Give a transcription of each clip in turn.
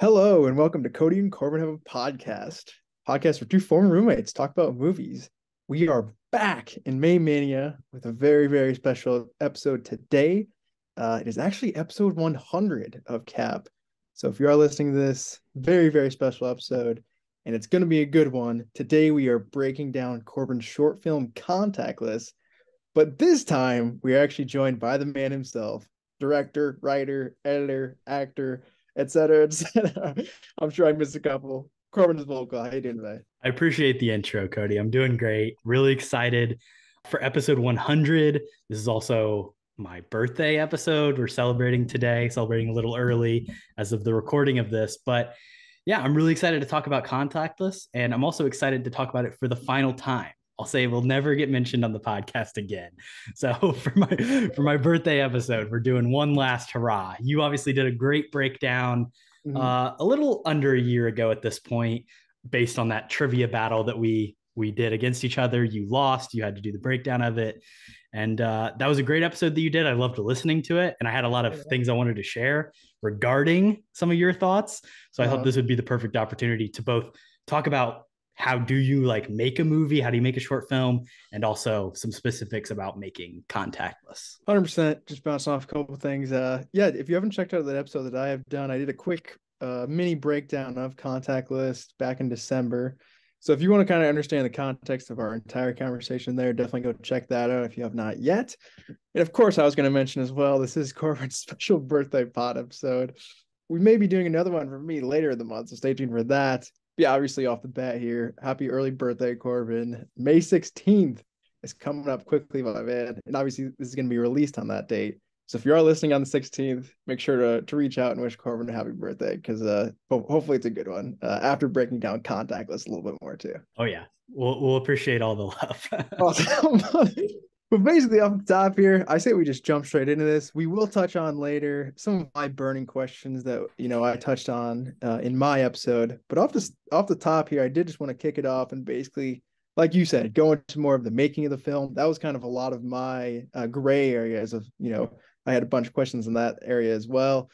Hello and welcome to Kody and Korbin have a podcast where two former roommates talk about movies. We are back in May Mania with a very, very special episode today. It is actually episode 100 of KHAP. So if you are listening to this, very, very special episode, and it's going to be a good one. Today we are breaking down Korbin's short film Contactless, but this time we are actually joined by the man himself, director, writer, editor, actor, etc., etc. I'm sure I missed a couple. Corbin Zvokel, how you doing today? I appreciate the intro, Kody. I'm doing great. Really excited for episode 100. This is also my birthday episode. We're celebrating today, celebrating a little early as of the recording of this. But yeah, I'm really excited to talk about Contactless. And I'm also excited to talk about it for the final time. I'll say it will never get mentioned on the podcast again. So for my birthday episode, we're doing one last hurrah. You obviously did a great breakdown Mhm. a little under a year ago at this point, based on that trivia battle that we did against each other. You lost. You had to do the breakdown of it, and that was a great episode that you did. I loved listening to it, and I had a lot of things I wanted to share regarding some of your thoughts. So I thought Uh, this would be the perfect opportunity to both talk about how do you like make a movie, how do you make a short film, and also some specifics about making Contactless. 100%. Just bouncing off a couple of things. Yeah, if you haven't checked out that episode that I have done, I did a quick mini breakdown of Contactless back in December. So if you want to kind of understand the context of our entire conversation there, definitely go check that out if you have not yet. And of course, I was going to mention as well, this is Corbin's special birthday pod episode. We may be doing another one for me later in the month, so stay tuned for that. Yeah, obviously off the bat here, happy early birthday, Korbin. May 16th is coming up quickly, my man. And obviously, this is going to be released on that date. So if you are listening on the 16th, make sure to reach out and wish Korbin a happy birthday because hopefully it's a good one. After breaking down Contactless a little bit more too. Oh yeah, we'll appreciate all the love. Awesome. But basically, off the top here, I say we just jump straight into this. We will touch on later some of my burning questions that I touched on in my episode. But off the top here, I did just want to kick it off and basically, like you said, go into more of the making of the film. That was kind of a lot of my gray areas of I had a bunch of questions in that area as well.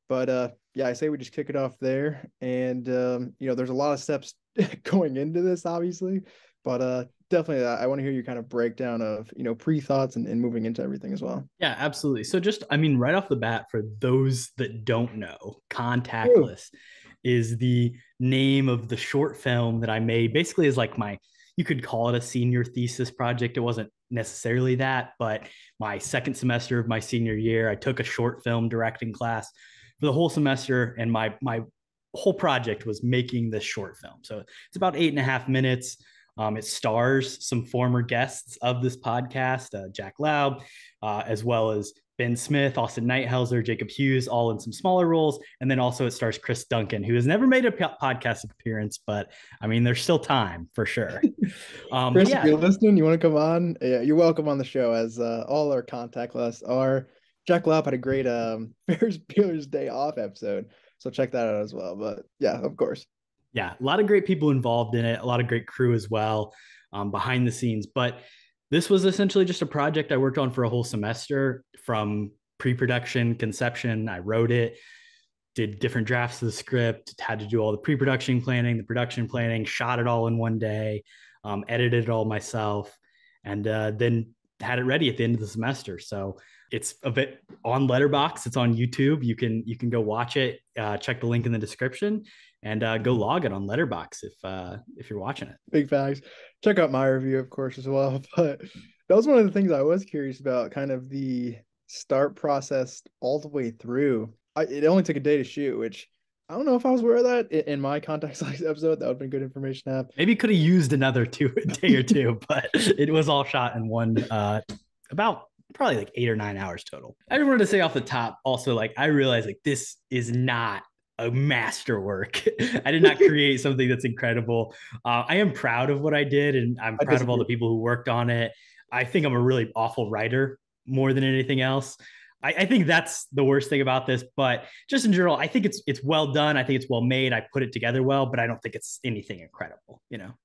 But yeah, I say we just kick it off there, and there's a lot of steps going into this, obviously, but definitely I want to hear your kind of breakdown of pre-thoughts and moving into everything as well. Yeah, absolutely. So just, I mean, right off the bat, for those that don't know, Ooh. Contactless is the name of the short film that I made. Basically, is like you could call it a senior thesis project. It wasn't necessarily that, but my second semester of my senior year, I took a short film directing class for the whole semester, and my whole project was making this short film. So it's about 8.5 minutes. It stars some former guests of this podcast, Jack Loud, as well as Ben Smith, Austin Nighthauser, Jacob Hughes, all in some smaller roles. And then also it stars Chris Duncan, who has never made a podcast appearance, but I mean, there's still time for sure. But Chris, if yeah, you're listening, you want to come on? Yeah, you're welcome on the show. As all our contact lists are. Jack Lap had a great Ferris Bueller's Day Off episode, so check that out as well. But yeah, of course. yeah, a lot of great people involved in it, a lot of great crew as well, behind the scenes. But this was essentially just a project I worked on for a whole semester, from pre-production, conception. I wrote it, did different drafts of the script, had to do all the pre-production planning, the production planning, shot it all in one day, edited it all myself, and then had it ready at the end of the semester. So it's a bit on Letterbox. It's on YouTube. You can go watch it. Check the link in the description, and go log it on Letterbox if you're watching it. Big facts. Check out my review, of course, as well. But that was one of the things I was curious about, kind of the start process all the way through. It only took a day to shoot, which I don't know if I was aware of that in my contact size episode. That would have been good information to have. Maybe could have used another day or two, but it was all shot in one about probably like 8 or 9 hours total. I just wanted to say off the top also, like, I realized like this is not a masterwork. I did not create something that's incredible. I am proud of what I did, and I'm I proud of all the disagree. people who worked on it. I think I'm a really awful writer more than anything else. I think that's the worst thing about this, but just in general, I think it's well done. I think it's well made. I put it together well, but I don't think it's anything incredible.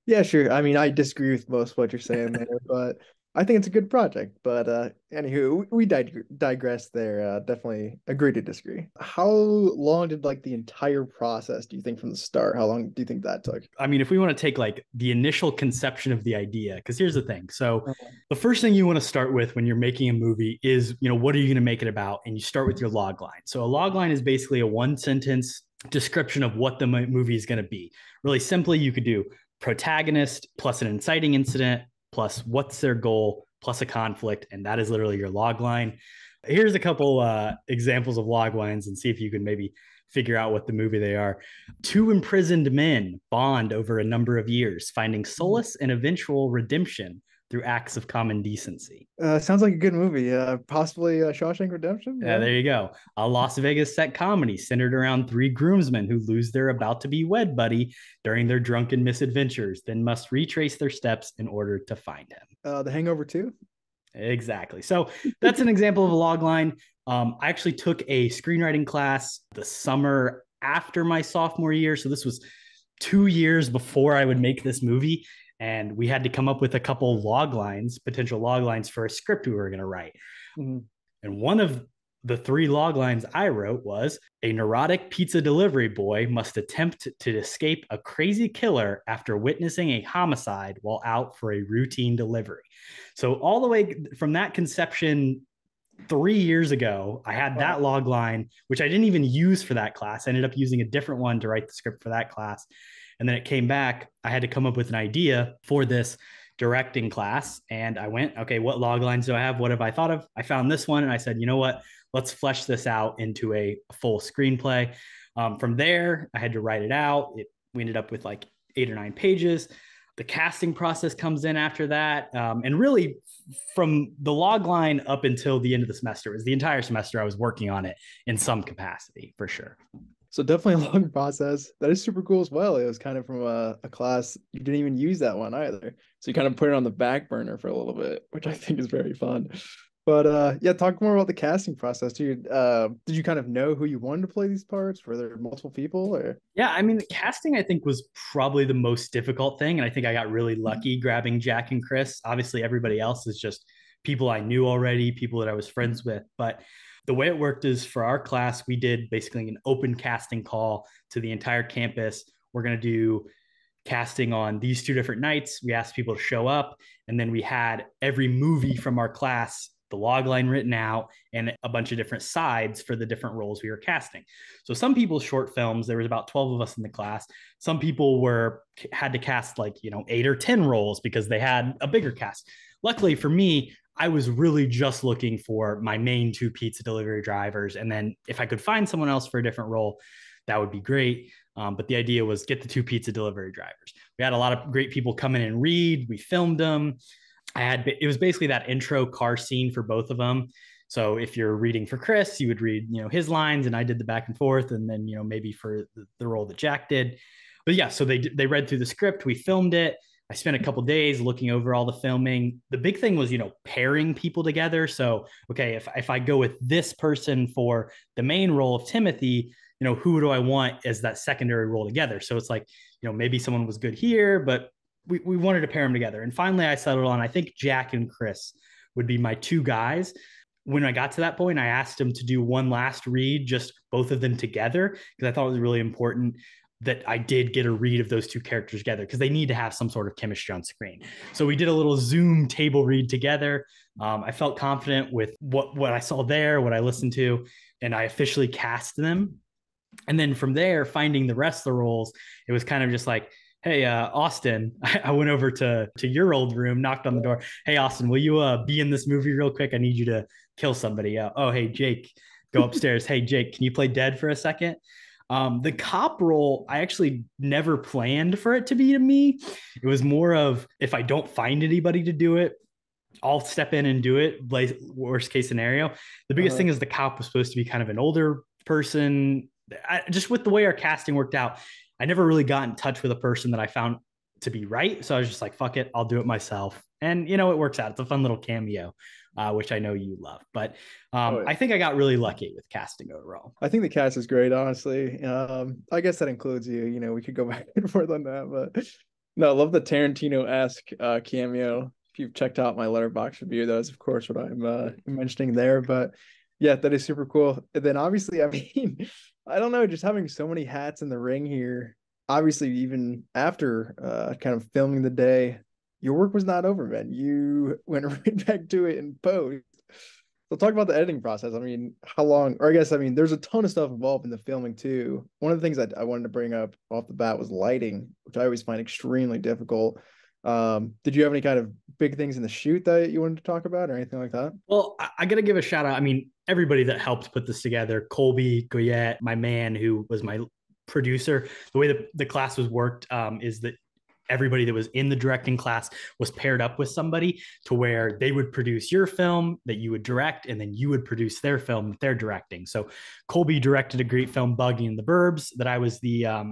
Yeah, sure. I mean, I disagree with most of what you're saying there, but I think it's a good project, but anywho, we digress there. Definitely agree to disagree. How long did like the entire process, do you think, from the start? How long do you think that took? I mean, if we want to take like the initial conception of the idea, because here's the thing. So Uh-huh. the first thing you want to start with when you're making a movie is, what are you going to make it about? And you start with your log line. So a log line is basically a one sentence description of what the movie is going to be. Really simply, you could do protagonist plus an inciting incident plus what's their goal plus a conflict. And that is literally your log line. Here's a couple examples of log lines and see if you can maybe figure out what the movie they are. Two imprisoned men bond over a number of years, finding solace and eventual redemption through acts of common decency. Sounds like a good movie. Possibly Shawshank Redemption. Yeah. There you go. A Las Vegas set comedy centered around three groomsmen who lose their about to be wed buddy during their drunken misadventures, then must retrace their steps in order to find him. The Hangover 2. Exactly. So that's an example of a log line. I actually took a screenwriting class the summer after my sophomore year. So this was 2 years before I would make this movie. And we had to come up with a couple log lines, potential log lines for a script we were going to write. Mm-hmm. And one of the three log lines I wrote was a neurotic pizza delivery boy must attempt to escape a crazy killer after witnessing a homicide while out for a routine delivery. So all the way from that conception 3 years ago, I had that log line, which I didn't even use for that class. I ended up using a different one to write the script for that class. And then it came back. I had to come up with an idea for this directing class. And I went, okay, what log lines do I have? What have I thought of? I found this one and I said, you know what? Let's flesh this out into a full screenplay. From there, I had to write it out. We ended up with like 8 or 9 pages. The casting process comes in after that. And really, from the log line up until the end of the semester, it was the entire semester I was working on it in some capacity, for sure. So definitely a long process. That is super cool as well. It was kind of from a class you didn't even use that one either. So you kind of put it on the back burner for a little bit, which I think is very fun. But yeah, talk more about the casting process, dude. Did you kind of know who you wanted to play these parts? Were there multiple people or? Yeah, I mean, the casting I think was probably the most difficult thing. And I think I got really lucky grabbing Jack and Chris. Obviously, everybody else is just people I knew already, people that I was friends with. But the way it worked is for our class, we did basically an open casting call to the entire campus. We're going to do casting on these 2 different nights. We asked people to show up, and then we had every movie from our class, the log line written out, and a bunch of different sides for the different roles we were casting. So some people's short films, there was about 12 of us in the class. Some people had to cast like, 8 or 10 roles because they had a bigger cast. Luckily for me, I was really just looking for my main 2 pizza delivery drivers. And then if I could find someone else for a different role, that would be great. But the idea was get the 2 pizza delivery drivers. We had a lot of great people come in and read. We filmed them. It was basically that intro car scene for both of them. So if you're reading for Chris, you would read, his lines, and I did the back and forth. And then, maybe for the role that Jack did. But yeah, so they read through the script. We filmed it. I spent a couple days looking over all the filming. The big thing was, pairing people together. So, okay, if I go with this person for the main role of Timothy, who do I want as that secondary role together? So it's like, maybe someone was good here, but we wanted to pair them together. And finally I settled on, I think Jack and Chris would be my 2 guys. When I got to that point, I asked them to do one last read, just both of them together, because I thought it was really important that I did get a read of those 2 characters together, because they need to have some sort of chemistry on screen. So we did a little Zoom table read together. I felt confident with what I saw there, what I listened to, and I officially cast them. And then from there, finding the rest of the roles, it was kind of just like, hey, Austin, I went over to your old room, knocked on the door. Hey, Austin, will you be in this movie real quick? I need you to kill somebody. Oh, hey, Jake, go upstairs. Hey, Jake, can you play dead for a second? The cop role, I actually never planned for it to be to me. It was more of, if I don't find anybody to do it, I'll step in and do it. Worst case scenario. The biggest thing is the cop was supposed to be kind of an older person. Just with the way our casting worked out, I never really got in touch with a person that I found to be right. So I was just like, fuck it, I'll do it myself. And, it works out. It's a fun little cameo, which I know you love. But I think I got really lucky with casting overall. I think the cast is great, honestly. I guess that includes you. We could go back and forth on that. But no, I love the Tarantino-esque cameo. if you've checked out my Letterboxd review, that is of course what I'm mentioning there. But yeah, that is super cool. And then obviously, I mean, I don't know, just having so many hats in the ring here. Obviously, even after kind of filming the day, your work was not over, man. You went right back to it in post. So talk about the editing process. I mean, how long, or I guess, I mean, there's a ton of stuff involved in the filming too. One of the things I wanted to bring up off the bat was lighting, which I always find extremely difficult. Did you have any kind of big things in the shoot that you wanted to talk about or anything like that? Well, I got to give a shout out. I mean, everybody that helped put this together, Colby, Goyette, my man who was my producer, the way the class was worked is that everybody that was in the directing class was paired up with somebody to where they would produce your film that you would direct, and then you would produce their film that they're directing. So Colby directed a great film, Buggy and the Burbs, that I was the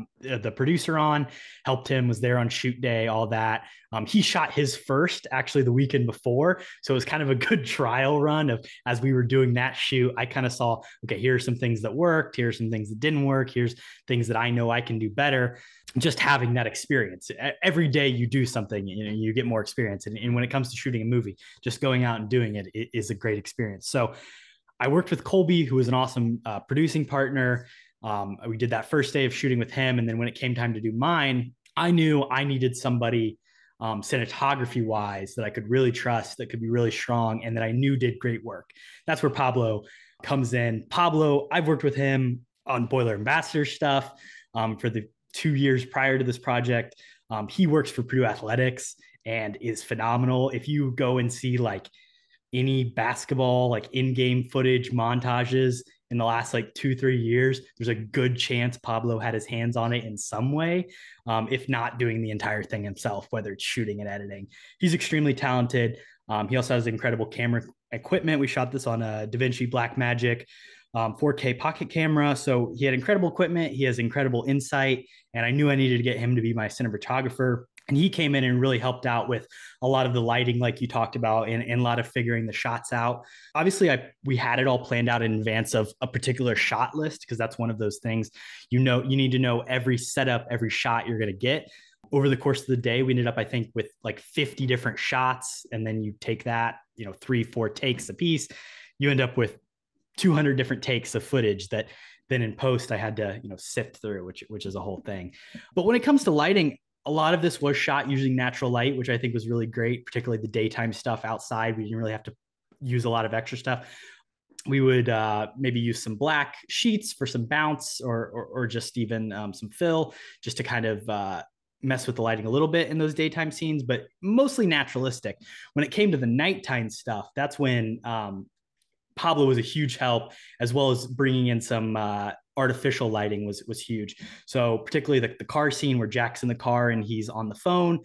producer on, helped him, was there on shoot day, all that. He shot his first actually the weekend before. So it was kind of a good trial run of, as we were doing that shoot, I kind of saw, okay, here's some things that worked. Here's some things that didn't work. Here's things that I know I can do better. Just having that experience every day, you do something, you get more experience. And when it comes to shooting a movie, just going out and doing it is a great experience. So I worked with Colby, who was an awesome producing partner. We did that first day of shooting with him. And then when it came time to do mine, I knew I needed somebody cinematography wise that I could really trust, that could be really strong, and that I knew did great work. That's where Pablo comes in. Pablo, I've worked with him on Boiler Ambassador stuff for the 2 years prior to this project. He works for Purdue Athletics and is phenomenal. If you go and see like any basketball, like in-game footage montages in the last like 2-3 years, there's a good chance Pablo had his hands on it in some way, if not doing the entire thing himself, whether it's shooting and editing. He's extremely talented. He also has incredible camera equipment. We shot this on a DaVinci Blackmagic 4K pocket camera. So he had incredible equipment. He has incredible insight. And I knew I needed to get him to be my cinematographer. And he came in and really helped out with a lot of the lighting, like you talked about, and a lot of figuring the shots out. Obviously, we had it all planned out in advance of a particular shot list, because that's one of those things, you need to know every setup, every shot you're going to get. Over the course of the day, we ended up, I think, with like 50 different shots. And then you take that, 3-4 takes a piece. You end up with 200 different takes of footage that then in post I had to, sift through, which is a whole thing. But when it comes to lighting, a lot of this was shot using natural light, which I think was really great, particularly the daytime stuff outside. We didn't really have to use a lot of extra stuff. We would maybe use some black sheets for some bounce, or just even some fill, just to kind of mess with the lighting a little bit in those daytime scenes, but mostly naturalistic. When it came to the nighttime stuff, that's when Pablo was a huge help, as well as bringing in some artificial lighting was huge. So particularly the car scene where Jack's in the car and he's on the phone,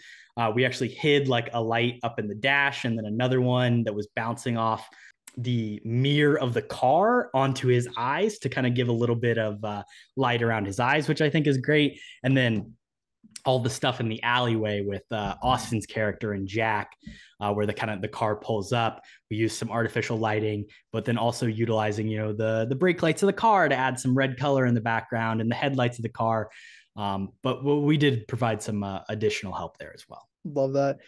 we actually hid like a light up in the dash, and then another one that was bouncing off the mirror of the car onto his eyes to kind of give a little bit of light around his eyes, which I think is great. And then all the stuff in the alleyway with Austin's character and Jack, where the car pulls up. We use some artificial lighting, but then also utilizing, the brake lights of the car to add some red color in the background, and the headlights of the car. But we did provide some additional help there as well. Love that.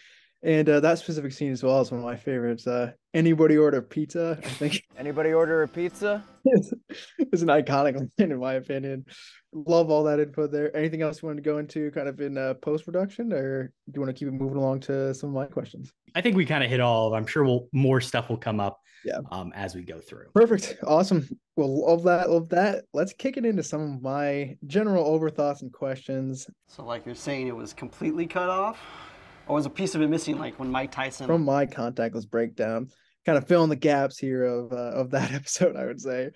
And that specific scene as well is one of my favorites. Anybody order pizza? I think Anybody order a pizza? it's an iconic line in my opinion. Love all that input there. Anything else you want to go into kind of in post-production, or do you want to keep it moving along to some of my questions? I think we kind of hit all of them. I'm sure more stuff will come up as we go through. Perfect. Awesome. Well, love that. Let's kick it into some of my general overthoughts and questions. So like you're saying it was completely cut off? Or was a piece of it missing, like when Mike Tyson... From my contactless breakdown, kind of filling the gaps here of that episode, I would say.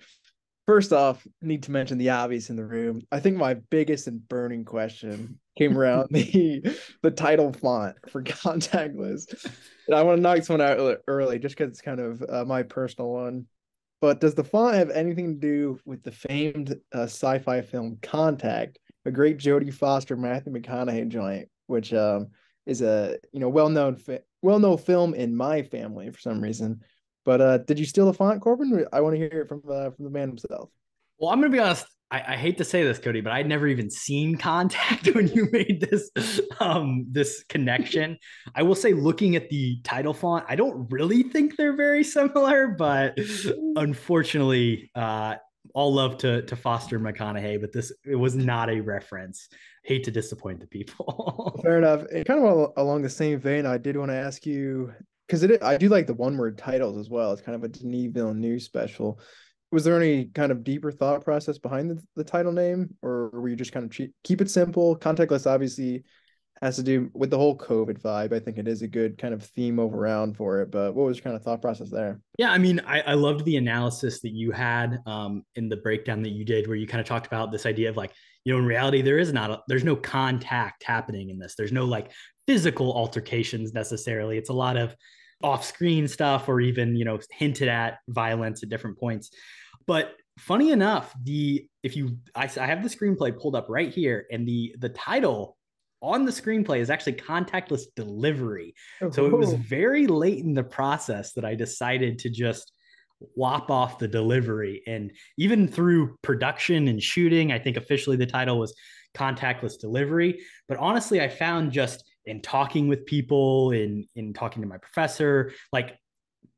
First off, need to mention the obvious in the room. I think my biggest and burning question came around the title font for Contactless. And I want to knock this one out early just because it's kind of my personal one. But does the font have anything to do with the famed sci-fi film Contact, a great Jodie Foster, Matthew McConaughey joint, which is a well-known film in my family for some reason? But did you steal the font, Korbin? I want to hear it from the man himself. Well, I'm going to be honest. I hate to say this, Kody, but I'd never even seen Contact when you made this connection. I will say, looking at the title font, I don't really think they're very similar, but unfortunately, all love to Foster McConaughey, but it was not a reference. Hate to disappoint the people. Fair enough. And kind of along the same vein, I did want to ask you, because I do like the one word titles as well. It's kind of a Denis Villeneuve special. Was there any kind of deeper thought process behind the title name, or were you just kind of keep it simple? Contactless obviously has to do with the whole COVID vibe. I think it is a good kind of theme overall for it, but what was your kind of thought process there? Yeah, I mean, I loved the analysis that you had in the breakdown that you did, where you kind of talked about this idea of like, in reality, there's no contact happening in this. There's no like physical altercations necessarily. It's a lot of off-screen stuff, or even, hinted at violence at different points. But funny enough, I have the screenplay pulled up right here, and the title on the screenplay is actually Contactless Delivery. So it was very late in the process that I decided to just lop off the delivery. And even through production and shooting, I think officially the title was Contactless Delivery. But honestly, I found just in talking with people, in talking to my professor, like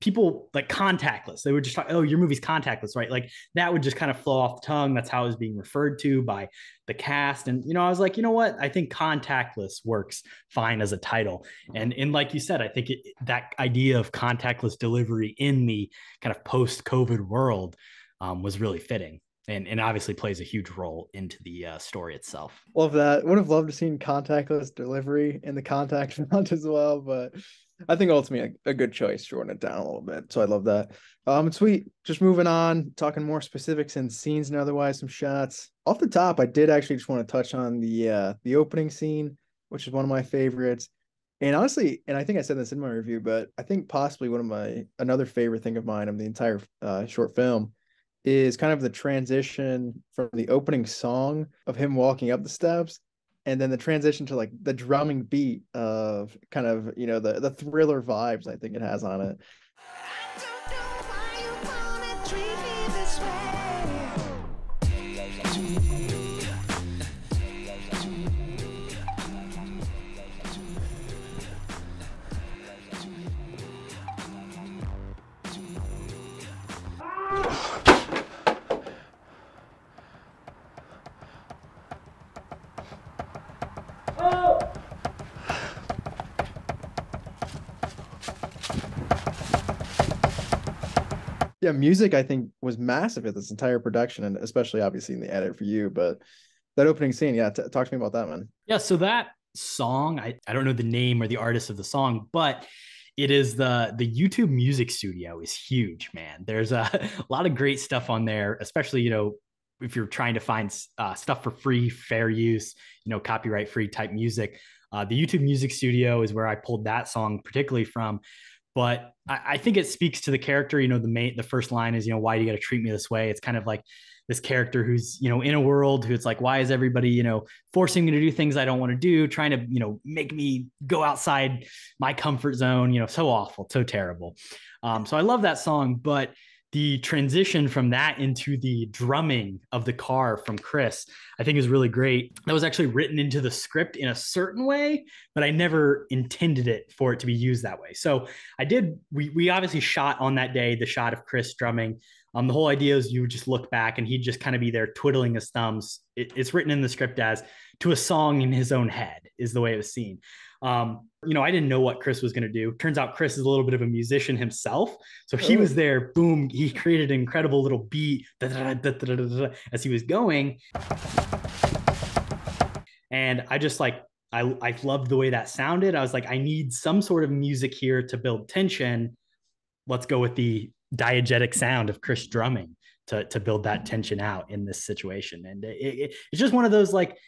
people like contactless. They would just talk, oh, your movie's contactless, right? Like that would just kind of flow off the tongue. That's how it was being referred to by the cast. And, I was like, you know what? I think contactless works fine as a title. And like you said, I think that idea of contactless delivery in the kind of post-COVID world was really fitting. And obviously plays a huge role into the story itself. Love that. Would have loved to seen contactless delivery in the contact font as well, but I think ultimately a good choice, shorten it down a little bit. So I love that. Sweet. Just moving on, talking more specifics and scenes and otherwise some shots. Off the top, I did actually just want to touch on the opening scene, which is one of my favorites. And honestly, and I think I said this in my review, but I think possibly another favorite thing of mine of the entire short film is kind of the transition from the opening song of him walking up the steps, and then the transition to like the drumming beat of kind of, the thriller vibes I think it has on it. Yeah, music I think was massive at this entire production, and especially obviously in the edit for you. But that opening scene, yeah, talk to me about that, man. Yeah, so that song, I don't know the name or the artist of the song, but it is the YouTube music studio is huge, man. There's a lot of great stuff on there, especially if you're trying to find stuff for free, fair use, copyright free type music. The YouTube music studio is where I pulled that song particularly from. But I think it speaks to the character. The first line is, why do you got to treat me this way? It's kind of like this character who's, in a world who's like, why is everybody, forcing me to do things I don't want to do, trying to, make me go outside my comfort zone, so awful, so terrible. So I love that song, but the transition from that into the drumming of the car from Chris, I think is really great. That was actually written into the script in a certain way, but I never intended it for it to be used that way. So we obviously shot on that day, the shot of Chris drumming. The whole idea is you would just look back and he'd just kind of be there twiddling his thumbs. It's written in the script as to a song in his own head is the way it was seen. I didn't know what Chris was going to do. Turns out Chris is a little bit of a musician himself. So he was there, boom, he created an incredible little beat as he was going. And I just I loved the way that sounded. I was like, I need some sort of music here to build tension. Let's go with the diegetic sound of Chris drumming to build that tension out in this situation. And it's just one of those, like,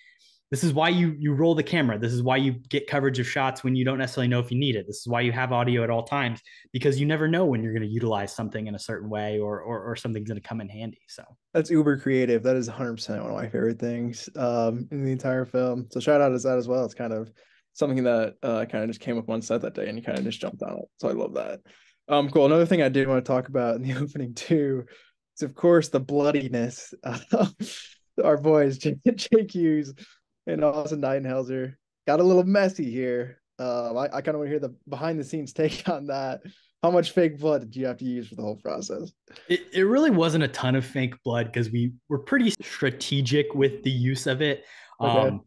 this is why you roll the camera. This is why you get coverage of shots when you don't necessarily know if you need it. This is why you have audio at all times, because you never know when you're going to utilize something in a certain way or something's going to come in handy. So that's uber creative. That is 100% one of my favorite things in the entire film. So shout out to that as well. It's kind of something that kind of just came up on set that day and you kind of just jumped on it. So I love that. Cool. Another thing I did want to talk about in the opening too is, of course, the bloodiness our boys, Jake Hughes and Austin Nightenhelzer, got a little messy here. I kind of want to hear the behind the scenes take on that. How much fake blood did you have to use for the whole process? It really wasn't a ton of fake blood because we were pretty strategic with the use of it. Okay.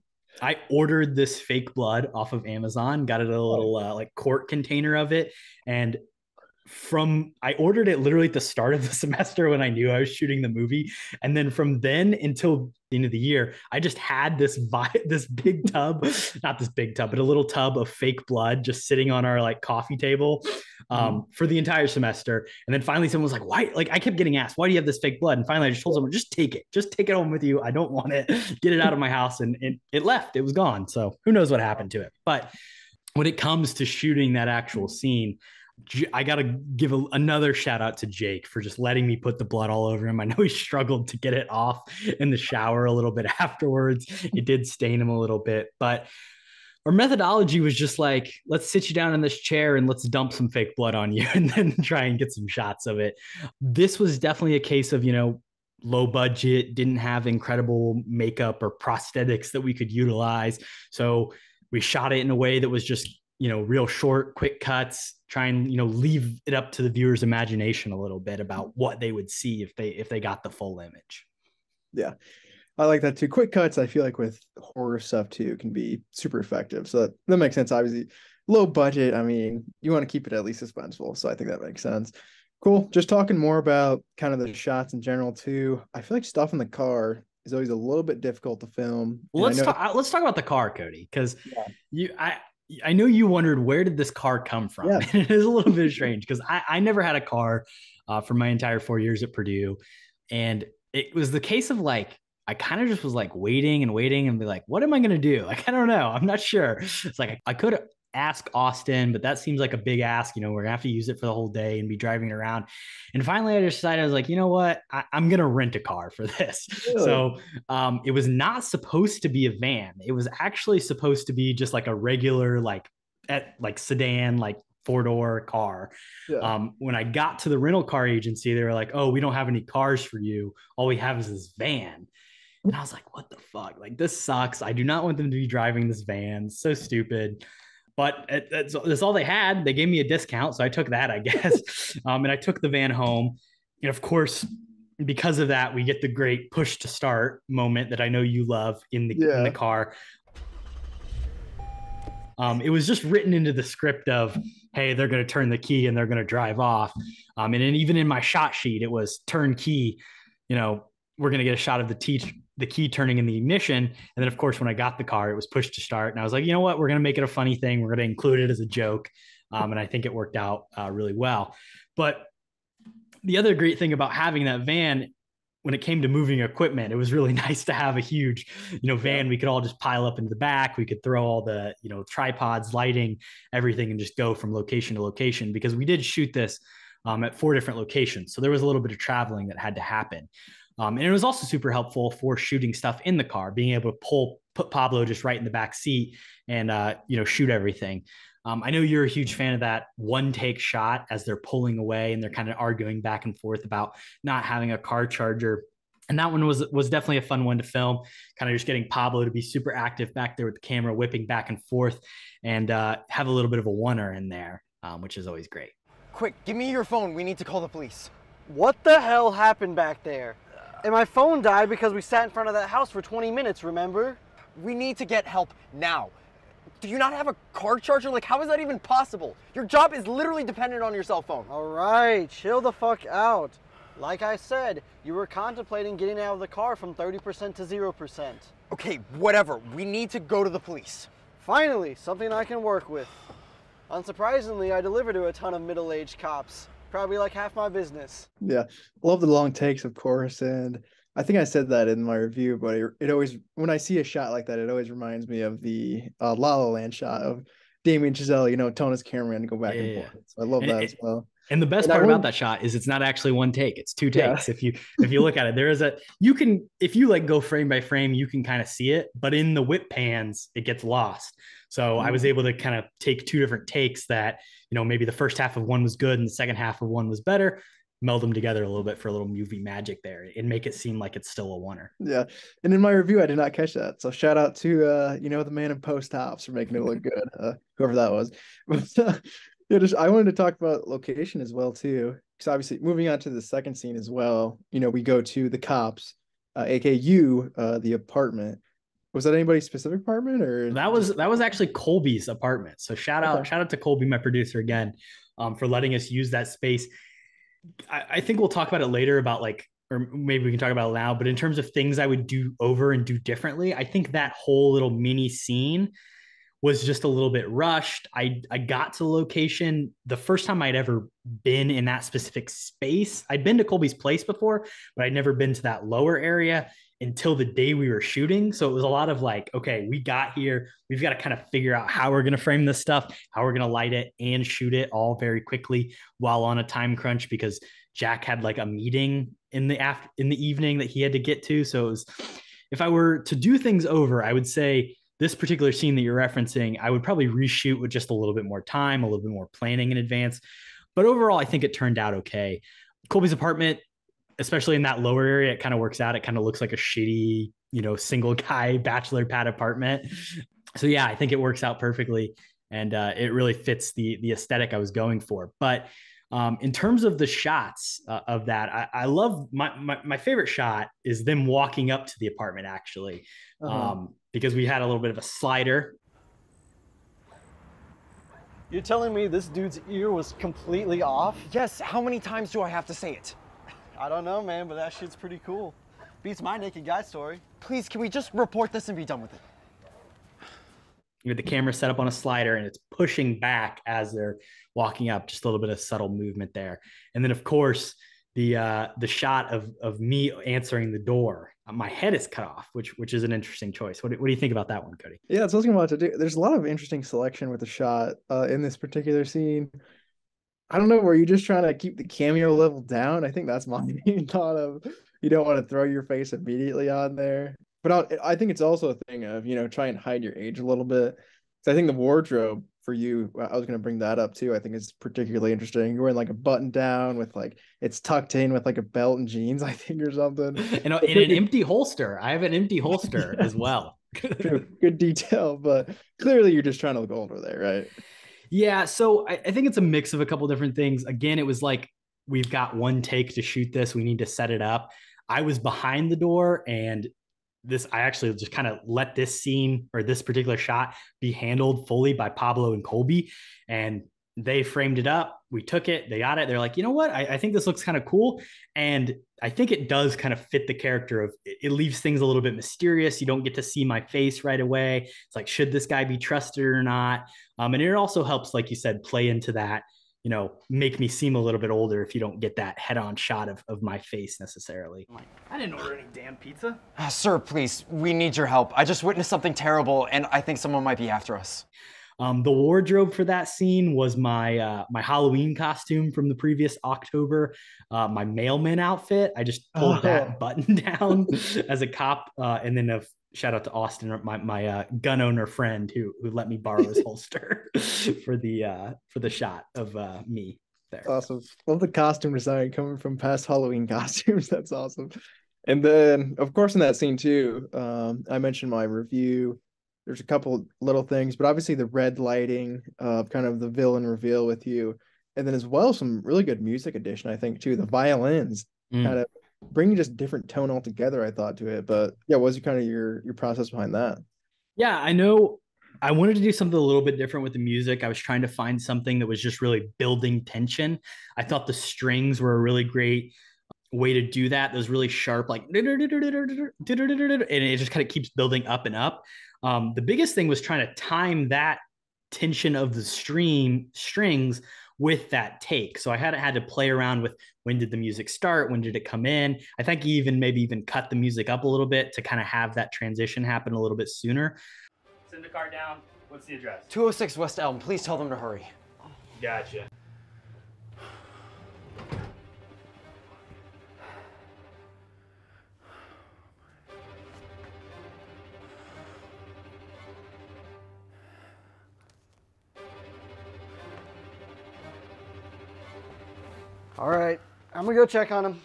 I ordered this fake blood off of Amazon, got it a little like quart container of it, and I ordered it literally at the start of the semester when I knew I was shooting the movie, and then from then until the end of the year, I just had this big tub, not this big tub, but a little tub of fake blood just sitting on our like coffee table for the entire semester. And then finally, someone was like, "Why?" Like I kept getting asked, "Why do you have this fake blood?" And finally, I just told someone, "Just take it home with you. I don't want it. Get it out of my house." And it left. It was gone. So who knows what happened to it? But when it comes to shooting that actual scene, I got to give another shout out to Jake for just letting me put the blood all over him. I know he struggled to get it off in the shower a little bit afterwards. It did stain him a little bit, but our methodology was just like, let's sit you down in this chair and let's dump some fake blood on you and then try and get some shots of it. This was definitely a case of, low budget, didn't have incredible makeup or prosthetics that we could utilize. So we shot it in a way that was just real short, quick cuts, try and, leave it up to the viewer's imagination a little bit about what they would see if they got the full image. Yeah. I like that too. Quick cuts, I feel like with horror stuff too, can be super effective. So that makes sense. Obviously, low budget. I mean, you want to keep it at least suspenseful. So I think that makes sense. Cool. Just talking more about kind of the shots in general too. I feel like stuff in the car is always a little bit difficult to film. Well, let's talk about the car, Kody, because I know you wondered, where did this car come from? Yeah. It is a little bit strange because I never had a car for my entire 4 years at Purdue. And it was the case of like, I kind of just was like waiting and be like, what am I going to do? Like, I don't know. I'm not sure. It's like, I could ask Austin, but that seems like a big ask. We're going to have to use it for the whole day and be driving it around. And finally, I decided, I was like, you know what? I'm going to rent a car for this. Really? So it was not supposed to be a van. It was actually supposed to be just like a regular, like sedan, like 4-door car. Yeah. When I got to the rental car agency, they were like, oh, we don't have any cars for you. All we have is this van. And I was like, what the fuck? Like, this sucks. I do not want them to be driving this van. So stupid. But that's all they had. They gave me a discount. So I took that, I guess. And I took the van home. And of course, because of that, we get the great push to start moment that I know you love in the car. It was just written into the script of, hey, they're going to turn the key and they're going to drive off. And then even in my shot sheet, it was turn key. We're going to get a shot of the key turning in the ignition. And then, of course, when I got the car, it was push to start. And I was like, you know what? We're going to make it a funny thing. We're going to include it as a joke. And I think it worked out really well. But the other great thing about having that van, when it came to moving equipment, it was really nice to have a huge, van. We could all just pile up into the back. We could throw all the, tripods, lighting, everything, and just go from location to location, because we did shoot this at 4 different locations. So there was a little bit of traveling that had to happen. And it was also super helpful for shooting stuff in the car, being able to put Pablo just right in the back seat and, shoot everything. I know you're a huge fan of that one take shot as they're pulling away and they're kind of arguing back and forth about not having a car charger. And that one was definitely a fun one to film, kind of just getting Pablo to be super active back there with the camera, whipping back and forth, and have a little bit of a oneer in there, which is always great. Quick, give me your phone. We need to call the police. What the hell happened back there? And my phone died because we sat in front of that house for 20 minutes, remember? We need to get help now. Do you not have a car charger? Like, how is that even possible? Your job is literally dependent on your cell phone. All right, chill the fuck out. Like I said, you were contemplating getting out of the car from 30% to 0%. Okay, whatever. We need to go to the police. Finally, something I can work with. Unsurprisingly, I deliver to a ton of middle-aged cops. Probably like half my business. Yeah. Love the long takes, of course. And I think I said that in my review, but it always, when I see a shot like that, it always reminds me of the La La Land shot of Damien Chazelle, tone his camera and go back and forth. So I love that as well. And the best part about that shot is it's not actually one take, it's 2 takes. Yeah. If you look at it, there is if you like go frame by frame, you can kind of see it, but in the whip pans, it gets lost. So I was able to kind of take 2 different takes that, maybe the first half of one was good and the second half of one was better. meld them together a little bit for a little movie magic there and make it seem like it's still a oneer. Yeah. And in my review, I did not catch that. So shout out to the man in post ops for making it look good. Whoever that was. But I wanted to talk about location as well too. Because obviously moving on to the second scene as well, we go to the cops, aka the apartment. Was that anybody's specific apartment or That was actually Colby's apartment. So shout out to Colby, my producer, again, for letting us use that space. I think we'll talk about it later about or maybe we can talk about it now, but in terms of things I would do over and do differently, I think that whole little mini scene was just a little bit rushed. I got to the location the first time I'd ever been in that specific space. I'd been to Colby's place before, but I'd never been to that lower area until the day we were shooting. So it was a lot of okay, we got here. We've got to kind of figure out how we're going to frame this stuff, how we're going to light it and shoot it all very quickly while on a time crunch because Jack had a meeting in the evening that he had to get to. So it was, if I were to do things over, I would say this particular scene that you're referencing, I would probably reshoot with just a little bit more time, a little bit more planning in advance. But overall, I think it turned out okay. Colby's apartment, especially in that lower area, it kind of works out. It kind of looks like a shitty, single guy bachelor pad apartment. So yeah, I think it works out perfectly. And it really fits the aesthetic I was going for. But in terms of the shots of that, I love my favorite shot is them walking up to the apartment actually, because we had a little bit of a slider. You're telling me this dude's ear was completely off? Yes, how many times do I have to say it? I don't know, man, but that shit's pretty cool. Beats my naked guy story. Please, can we just report this and be done with it? You have the camera set up on a slider and it's pushing back as they're walking up, just a little bit of subtle movement there. And then of course the shot of me answering the door, my head is cut off, which is an interesting choice. What do you think about that one, Kody? Yeah, it's something about to do. There's a lot of interesting selection with the shot in this particular scene. I don't know, were you just trying to keep the cameo level down? I think that's my main thought of you don't want to throw your face immediately on there. But I think it's also a thing of, try and hide your age a little bit. So I think the wardrobe for you, I was going to bring that up too. I think it's particularly interesting. You're wearing a button down with it's tucked in with a belt and jeans, I think, or something. And an empty holster. I have an empty holster as well. Good detail, but clearly you're just trying to look older there, right? Yeah, so I think it's a mix of a couple different things. Again, it was we've got one take to shoot this. We need to set it up. I was behind the door and I actually just kind of let this scene or this particular shot be handled fully by Pablo and Colby. And they framed it up. We took it. They got it. They're like, you know what? I think this looks kind of cool. And I think it does kind of fit the character of it leaves things a little bit mysterious. You don't get to see my face right away. It's should this guy be trusted or not? And it also helps, like you said, play into that, make me seem a little bit older if you don't get that head-on shot of my face necessarily. I didn't order any damn pizza. Sir, please, we need your help. I just witnessed something terrible, and I think someone might be after us. The wardrobe for that scene was my Halloween costume from the previous October, my mailman outfit. I just pulled that button down as a cop, and then shout out to Austin, my gun owner friend who let me borrow his holster for the shot of me there. That's awesome. Love the costume design coming from past Halloween costumes. That's awesome. And then, of course, in that scene too, I mentioned my review. There's a couple little things, but obviously the red lighting of kind of the villain reveal with you. And then as well, some really good music addition, I think, too. The violins kind of bringing just different tone altogether, I thought, to it. But yeah, what was kind of your process behind that? Yeah, I know I wanted to do something a little bit different with the music. I was trying to find something that was just really building tension. I thought the strings were a really great way to do that. Those really sharp, and it just kind of keeps building up and up. The biggest thing was trying to time that tension of the strings with that take. So I had to play around with when did the music start, when did it come in. I think maybe even cut the music up a little bit to kind of have that transition happen a little bit sooner. Send the car down. What's the address? 206 West Elm. Please tell them to hurry. Gotcha. All right, I'm gonna go check on him.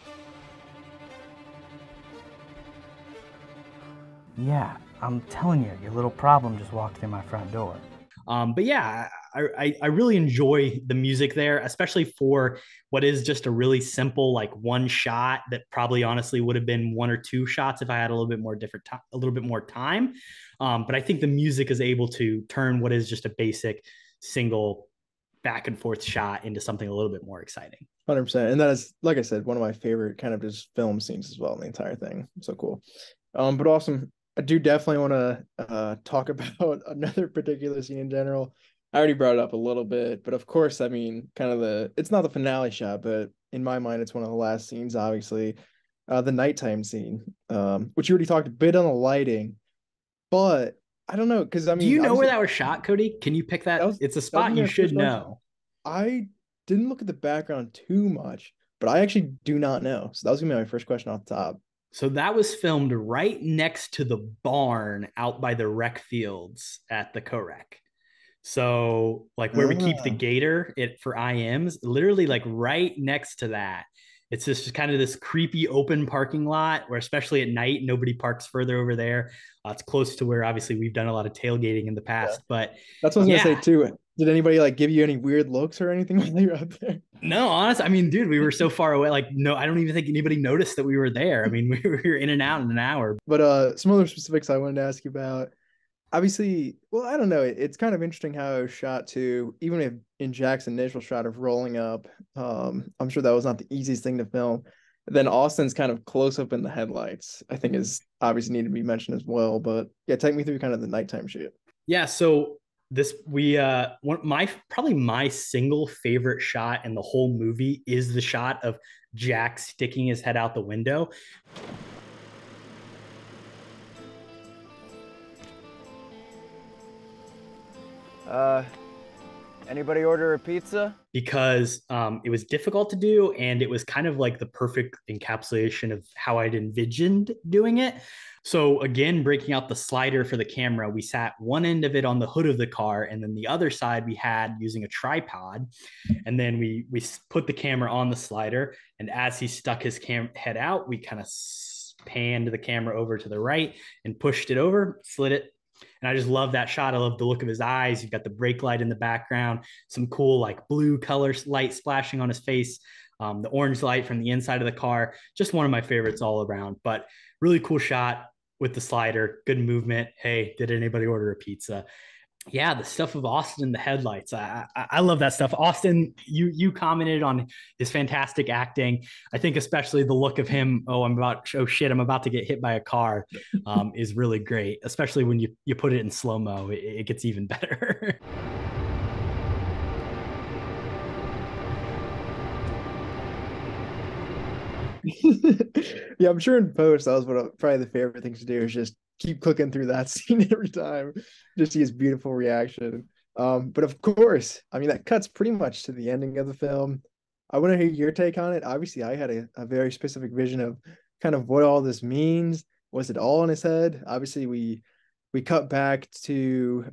Yeah, I'm telling you, your little problem just walked through my front door. But yeah, I really enjoy the music there, especially for what is just a really simple like one shot that probably honestly would have been one or two shots if I had a little bit more a little bit more time. But I think the music is able to turn what is just a basic single back and forth shot into something a little bit more exciting. 100%. And that is, like I said, one of my favorite kind of just film scenes as well in the entire thing. So cool. But awesome. I do definitely want to talk about another particular scene in general. I already brought it up a little bit, but of course, I mean, kind of it's not the finale shot, but in my mind, it's one of the last scenes, obviously, the nighttime scene, which you already talked a bit on the lighting, but I don't know, because I mean, do you know where that was shot, Kody? Can you pick that? It's a spot you should know. I didn't look at the background too much, but I actually do not know. So that was gonna be my first question off the top. So that was filmed right next to the barn out by the rec fields at the co-rec. So like where we keep the gator for IMs, literally like right next to that. It's just kind of this creepy open parking lot where, especially at night, nobody parks further over there. It's close to where obviously we've done a lot of tailgating in the past, but that's what I was gonna say too. Did anybody like give you any weird looks or anything while you were up there? No, honestly, I mean, dude, we were so far away. Like, no, I don't even think anybody noticed that we were there. I mean, we were in and out in an hour. But some other specifics I wanted to ask you about. Obviously, well, I don't know. It's kind of interesting how it was shot too. Even if in Jack's initial shot of rolling up, I'm sure that was not the easiest thing to film. Then Austin's kind of close up in the headlights, I think, is obviously need to be mentioned as well. But yeah, take me through kind of the nighttime shoot. Yeah, so probably my single favorite shot in the whole movie is the shot of Jack sticking his head out the window. Anybody order a pizza? Because it was difficult to do, and it was kind of like the perfect encapsulation of how I'd envisioned doing it. So again, breaking out the slider for the camera, we sat one end of it on the hood of the car, and then the other side we had using a tripod. And then we put the camera on the slider, and as he stuck his head out, we kind of panned the camera over to the right and pushed it over, slid it. And I just love that shot. I love the look of his eyes. You've got the brake light in the background, some cool like blue color light splashing on his face, the orange light from the inside of the car. Just one of my favorites all around, but really cool shot with the slider, good movement. Hey, did anybody order a pizza? Yeah, the stuff of Austin in the headlights. I love that stuff. Austin, you commented on his fantastic acting. I think especially the look of him. Oh shit, I'm about to get hit by a car, is really great. Especially when you put it in slow mo, it gets even better. Yeah, I'm sure in post that was probably the favorite things to do is just keep clicking through that scene every time, just see his beautiful reaction. But of course, I mean that cuts pretty much to the ending of the film. I want to hear your take on it. Obviously, I had a very specific vision of kind of what all this means. Was it all in his head? Obviously, we cut back to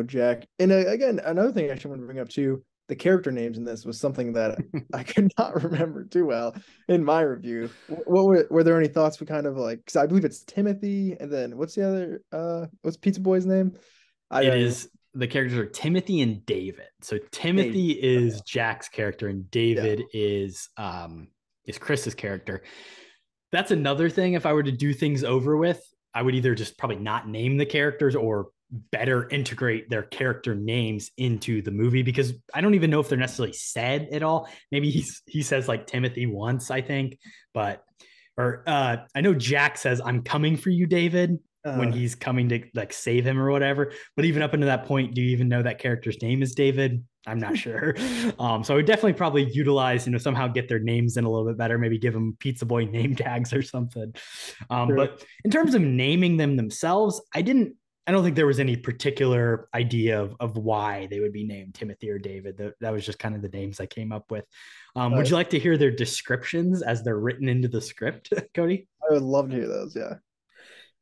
Jack. And again, another thing I actually want to bring up too. The character names in this was something that I could not remember too well in my review. What were there any thoughts? We kind of like, because I believe it's Timothy, and then what's the other? What's Pizza Boy's name? The characters are Timothy and David. So Timothy is Jack's character, and David is Chris's character. That's another thing. If I were to do things over with, I would either just probably not name the characters or better integrate their character names into the movie, because I don't even know if they're necessarily said at all. Maybe he says like Timothy once, I think, I know Jack says, "I'm coming for you, David," when he's coming to like save him or whatever. But even up until that point, do you even know that character's name is David? I'm not sure. So I would definitely probably utilize, somehow get their names in a little bit better, maybe give them Pizza Boy name tags or something. But in terms of naming them themselves, I don't think there was any particular idea of why they would be named Timothy or David. That was just kind of the names I came up with. Would you like to hear their descriptions as they're written into the script, Kody? I would love to hear those. Yeah.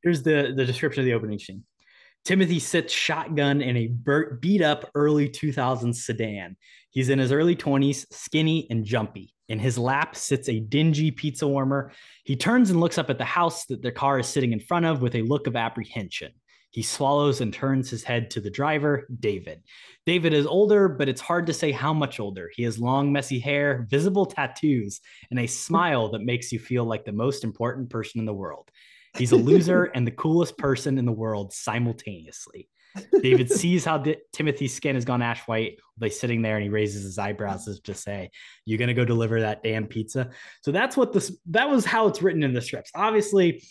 Here's the description of the opening scene. Timothy sits shotgun in a beat up early 2000s sedan. He's in his early 20s, skinny and jumpy. In his lap sits a dingy pizza warmer. He turns and looks up at the house that the car is sitting in front of with a look of apprehension. He swallows and turns his head to the driver, David. David is older, but it's hard to say how much older. He has long, messy hair, visible tattoos, and a smile that makes you feel like the most important person in the world. He's a loser and the coolest person in the world simultaneously. David sees how Timothy's skin has gone ash white by sitting there, and he raises his eyebrows as to say, "You gonna go deliver that damn pizza?" So that was how it's written in the scripts. Obviously,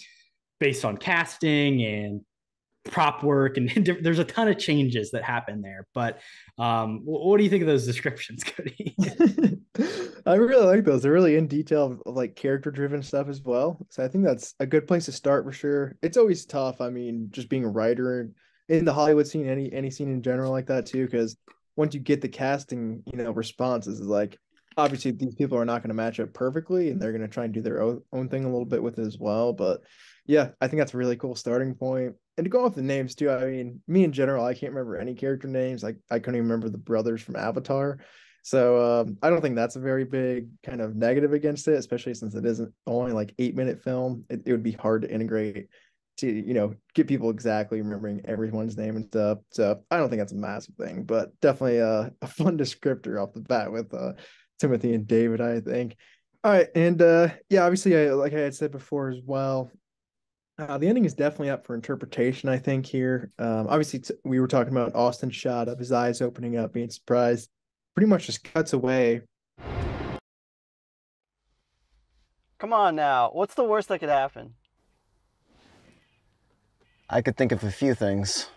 based on casting and prop work, and there's a ton of changes that happen there. But what do you think of those descriptions, Kody? I really like those. They're really in detail of like character driven stuff as well. So I think that's a good place to start for sure. It's always tough. I mean, just being a writer in the Hollywood scene, any scene in general like that too, because once you get the casting, responses, is like obviously these people are not going to match up perfectly, and they're going to try and do their own thing a little bit with it as well. But yeah, I think that's a really cool starting point. And to go off the names too, I mean, me in general, I can't remember any character names. Like I couldn't even remember the brothers from Avatar. So I don't think that's a very big kind of negative against it, especially since it isn't only like 8-minute film. It would be hard to integrate to, get people exactly remembering everyone's name and stuff. So I don't think that's a massive thing, but definitely a fun descriptor off the bat with Timothy and David, I think. All right. And yeah, obviously, like I had said before as well, the ending is definitely up for interpretation, I think, here. Obviously, we were talking about Austin's shot of his eyes opening up, being surprised. Pretty much just cuts away. Come on now, what's the worst that could happen? I could think of a few things.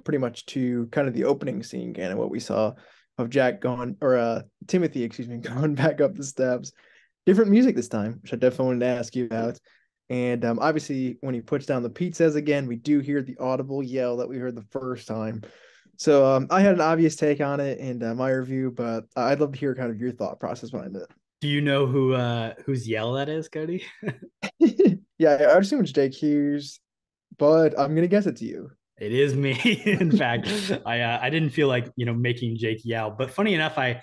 Pretty much to kind of the opening scene, kind of what we saw of Jack going, or Timothy, excuse me, going back up the steps. Different music this time, which I definitely wanted to ask you about. And obviously, when he puts down the pizzas again, we do hear the audible yell that we heard the first time. So I had an obvious take on it in my review, but I'd love to hear kind of your thought process behind it. Do you know whose yell that is, Kody? Yeah, I assume it's Jake Hughes, but I'm gonna guess it's you. It is me. In fact, I didn't feel like making Jake yell, but funny enough, I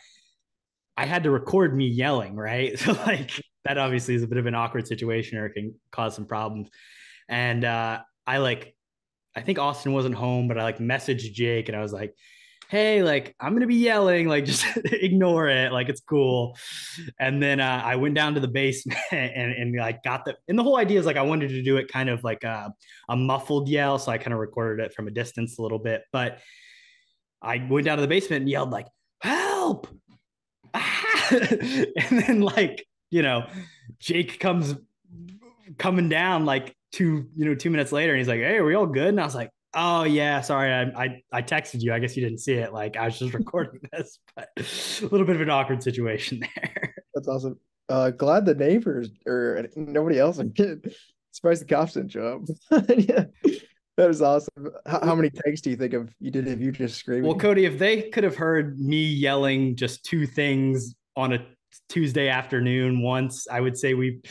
had to record me yelling, right? So like that obviously is a bit of an awkward situation, or it can cause some problems. And I think Austin wasn't home, but I messaged Jake and I was like, "Hey, I'm gonna be yelling, just ignore it, it's cool." And then I went down to the basement and got and the whole idea is I wanted to do it kind of like a muffled yell, so I kind of recorded it from a distance a little bit. But I went down to the basement and yelled "Help!" And then Jake coming down 2 minutes later, and he's like, "Hey, are we all good?" And I was like, "Oh yeah, sorry, I texted you. I guess you didn't see it. I was just recording this." But a little bit of an awkward situation there. That's awesome. Glad the neighbors or nobody else. I'm kidding. Surprised the cops didn't show up. Yeah, that is awesome. How many takes do you think of you did if you just screamed? Well, Kody, if they could have heard me yelling just 2 things on a Tuesday afternoon once, I would say we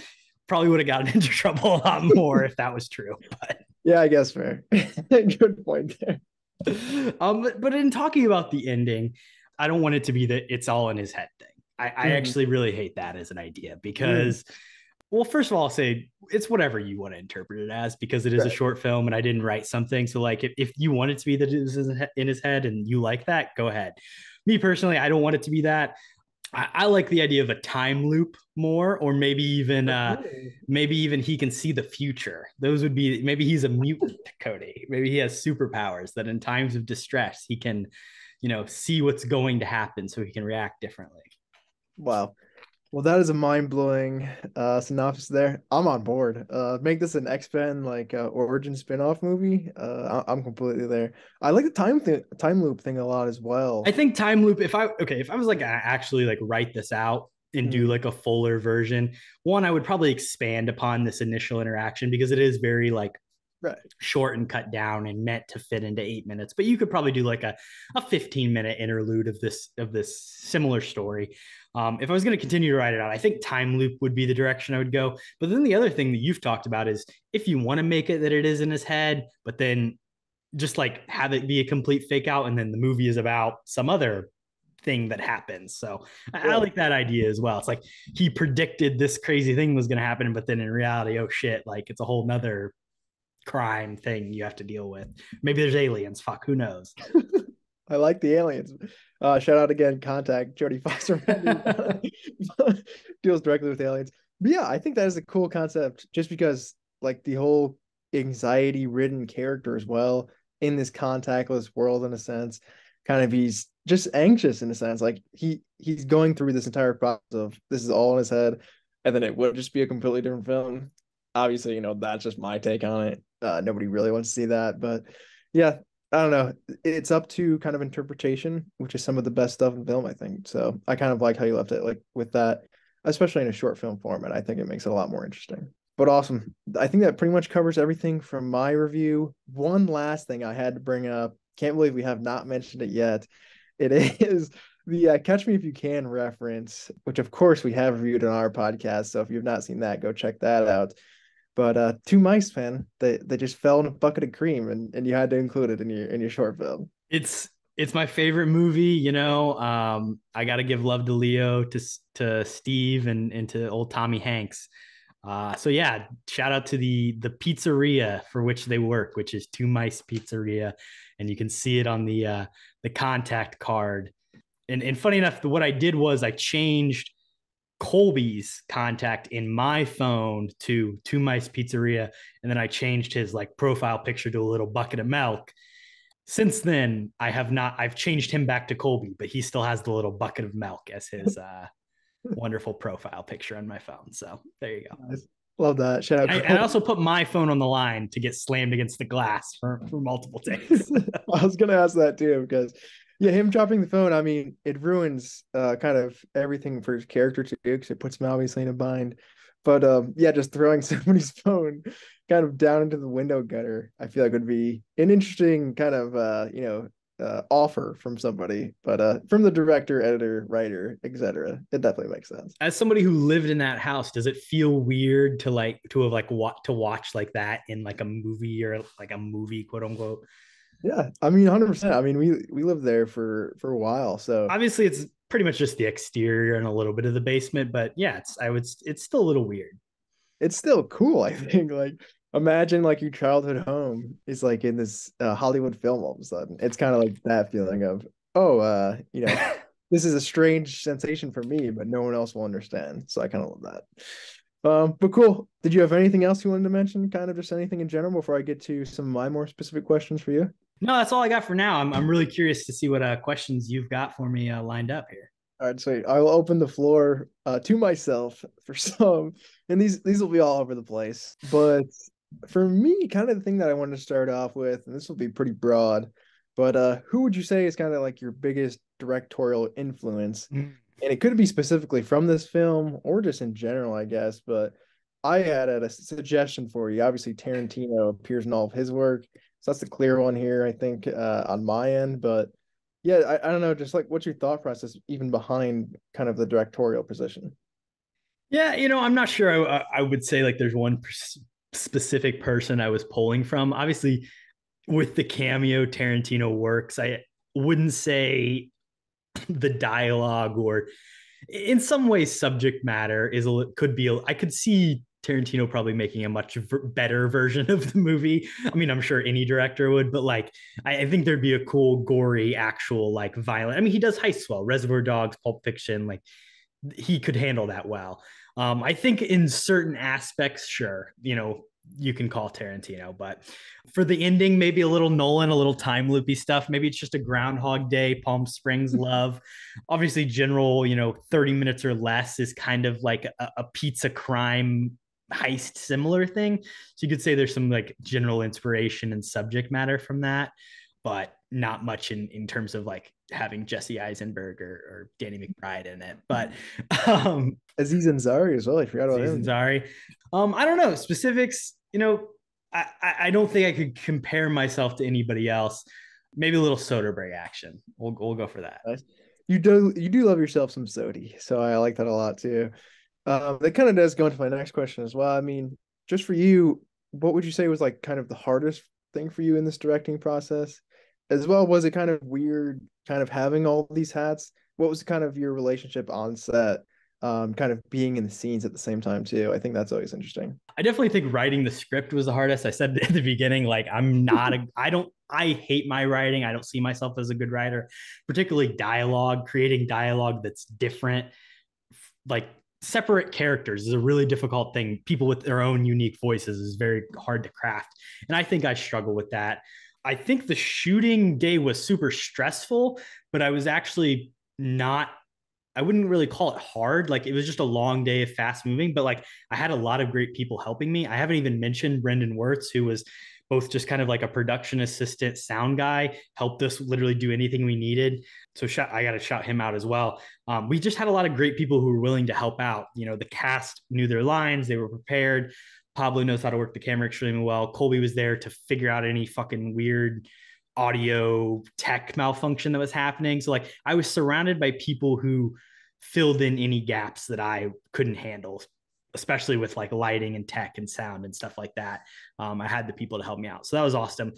probably would have gotten into trouble a lot more if that was true. But yeah, I guess fair. Good point there. But in talking about the ending, I don't want it to be that it's all in his head thing. I actually really hate that as an idea because, well, first of all, I'll say it's whatever you want to interpret it as, because it is a short film and I didn't write something. So if you want it to be that it is in his head and you like that, go ahead. Me personally, I don't want it to be that. I like the idea of a time loop more, or maybe even he can see the future. Those would be, maybe he's a mutant, Kody. Maybe he has superpowers that in times of distress he can, see what's going to happen so he can react differently. Wow. Well, that is a mind-blowing synopsis there. I'm on board. Make this an X-Men origin spin-off movie. I'm completely there. I like the time loop thing a lot as well. I think time loop, if I was actually write this out and do a fuller version, one, I would probably expand upon this initial interaction because it is very Right. short and cut down and meant to fit into 8 minutes. But you could probably do like a 15-minute interlude of this similar story. If I was going to continue to write it out, I think time loop would be the direction I would go. But then the other thing that you've talked about is if you want to make it that it is in his head, but then just like have it be a complete fake out, and then the movie is about some other thing that happens. So I like that idea as well. It's like he predicted this crazy thing was going to happen, but then in reality, oh shit, like it's a whole nother crime thing you have to deal with. Maybe there's aliens. Fuck, who knows? I like the aliens. Shout out again, Contact, Jodie Foster deals directly with aliens. But yeah, I think that is a cool concept just because like the whole anxiety ridden character as well in this contactless world, in a sense, kind of he's just anxious in a sense. Like he's going through this entire process of this is all in his head, and then it would just be a completely different film. Obviously, you know, that's just my take on it. Nobody really wants to see that, but yeah, I don't know. It's up to kind of interpretation, which is some of the best stuff in film, I think. So I kind of like how you left it, like with that, especially in a short film format. I think it makes it a lot more interesting. But awesome. I think that pretty much covers everything from my review. One last thing I had to bring up. Can't believe we have not mentioned it yet. It is the Catch Me If You Can reference, which of course we have reviewed on our podcast. So if you've not seen that, go check that out. But two mice, man, they just fell in a bucket of cream, and you had to include it in your short film. It's my favorite movie, you know. I got to give love to Leo, to Steve, and to old Tommy Hanks. So yeah, shout out to the pizzeria for which they work, which is Two Mice Pizzeria, and you can see it on the contact card. And funny enough, what I did was I changed Colby's contact in my phone to Two Mice Pizzeria, and then I changed his like profile picture to a little bucket of milk. Since then, I've changed him back to Colby, but he still has the little bucket of milk as his wonderful profile picture on my phone. So there you go. Nice. Love that. Shout out. I also put my phone on the line to get slammed against the glass for multiple days. I was gonna ask that too, because yeah, him dropping the phone, I mean, it ruins kind of everything for his character too, because it puts him obviously in a bind. But yeah, just throwing somebody's phone kind of down into the window gutter, I feel like would be an interesting kind of offer from somebody. But from the director, editor, writer, etc., it definitely makes sense. As somebody who lived in that house, does it feel weird to watch like that in like a movie, or like a movie, quote unquote? Yeah, I mean, 100%. I mean, we lived there for a while, so obviously it's pretty much just the exterior and a little bit of the basement. But yeah, it's still a little weird. It's still cool, I think. Like, imagine like your childhood home is like in this Hollywood film all of a sudden. It's kind of like that feeling of, this is a strange sensation for me, but no one else will understand. So I kind of love that. But cool. Did you have anything else you wanted to mention? Kind of just anything in general before I get to some of my more specific questions for you? No, that's all I got for now. I'm really curious to see what questions you've got for me lined up here. All right, sweet. I will open the floor to myself for some, and these will be all over the place. But for me, kind of the thing that I wanted to start off with, and this will be pretty broad, but who would you say is kind of like your biggest directorial influence? And it could be specifically from this film or just in general, I guess. But I had a suggestion for you. Obviously, Tarantino appears in all of his work, so that's the clear one here, I think, on my end. But yeah, I don't know, just like what's your thought process even behind kind of the directorial position? Yeah, I'm not sure. I would say like there's one specific person I was pulling from. Obviously, with the cameo Tarantino works, I wouldn't say the dialogue or in some ways subject matter I could see Tarantino probably making a much better version of the movie. I mean, I'm sure any director would, but like, I think there'd be a cool, gory, actual, like violent. I mean, he does heists well, Reservoir Dogs, Pulp Fiction, like he could handle that well. I think in certain aspects, sure, you can call Tarantino, but for the ending, maybe a little Nolan, a little time loopy stuff. Maybe it's just a Groundhog Day, Palm Springs love. Obviously, general, 30 minutes or less is kind of like a pizza crime heist similar thing. So you could say there's some like general inspiration and subject matter from that, but not much in terms of like having Jesse Eisenberg or Danny McBride in it. But Aziz Ansari as well. I forgot about him. Ansari. I don't know specifics. I don't think I could compare myself to anybody else. Maybe a little Soderbergh action. We'll go for that. Nice. You do love yourself some Sodi, so I like that a lot too. That kind of does go into my next question as well. I mean, just for you, what would you say was like kind of the hardest thing for you in this directing process? As well, was it kind of weird, kind of having all these hats? What was kind of your relationship on set, kind of being in the scenes at the same time too? I think that's always interesting. I definitely think writing the script was the hardest. I said at the beginning, like I hate my writing. I don't see myself as a good writer, particularly dialogue, creating dialogue that's different. Like separate characters is a really difficult thing. People with their own unique voices is very hard to craft. And I think I struggle with that. I think the shooting day was super stressful, but I was actually not, I wouldn't really call it hard. Like it was just a long day of fast moving, but like I had a lot of great people helping me. I haven't even mentioned Brendan Wirtz, who was both just kind of like a production assistant sound guy, helped us literally do anything we needed. So I got to shout him out as well. We just had a lot of great people who were willing to help out. You know, the cast knew their lines, they were prepared. Pablo knows how to work the camera extremely well. Colby was there to figure out any fucking weird audio tech malfunction that was happening. So like I was surrounded by people who filled in any gaps that I couldn't handle, especially with like lighting and tech and sound and stuff like that. I had the people to help me out. So that was awesome.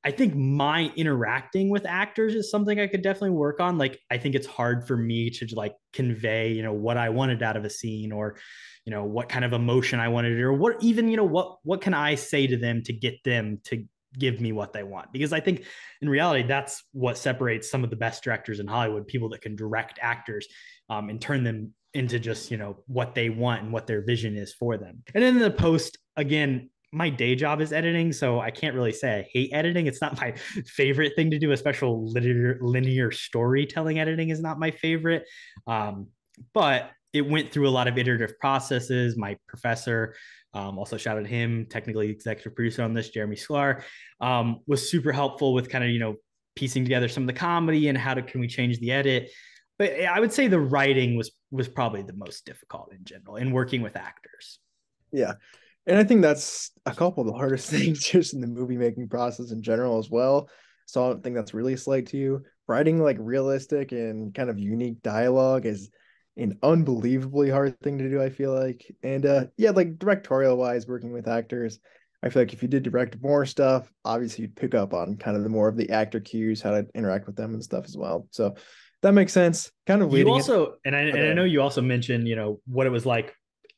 I think my interacting with actors is something I could definitely work on. Like, I think it's hard for me to like convey, you know, what I wanted out of a scene, or, you know, what kind of emotion I wanted, or what even, you know, what can I say to them to get them to give me what they want? Because I think in reality, that's what separates some of the best directors in Hollywood, people that can direct actors and turn them into just, you know, what they want and what their vision is for them. And then in the post, again, my day job is editing, so I can't really say I hate editing. It's not my favorite thing to do. Especially linear storytelling editing is not my favorite. But it went through a lot of iterative processes. My professor, also shout out to him, technically executive producer on this, Jeremy Sklar, was super helpful with kind of, you know, piecing together some of the comedy and can we change the edit. But I would say the writing was probably the most difficult in general, in working with actors. Yeah. And I think that's a couple of the hardest things just in the movie making process in general as well. So I don't think that's really a slight to you. Writing like realistic and kind of unique dialogue is an unbelievably hard thing to do, I feel like. And yeah, like directorial wise, working with actors, I feel like if you did direct more stuff, obviously you'd pick up on kind of the more of the actor cues, how to interact with them and stuff as well. So that makes sense. Kind of leading. You also, and I know you also mentioned, you know, what it was like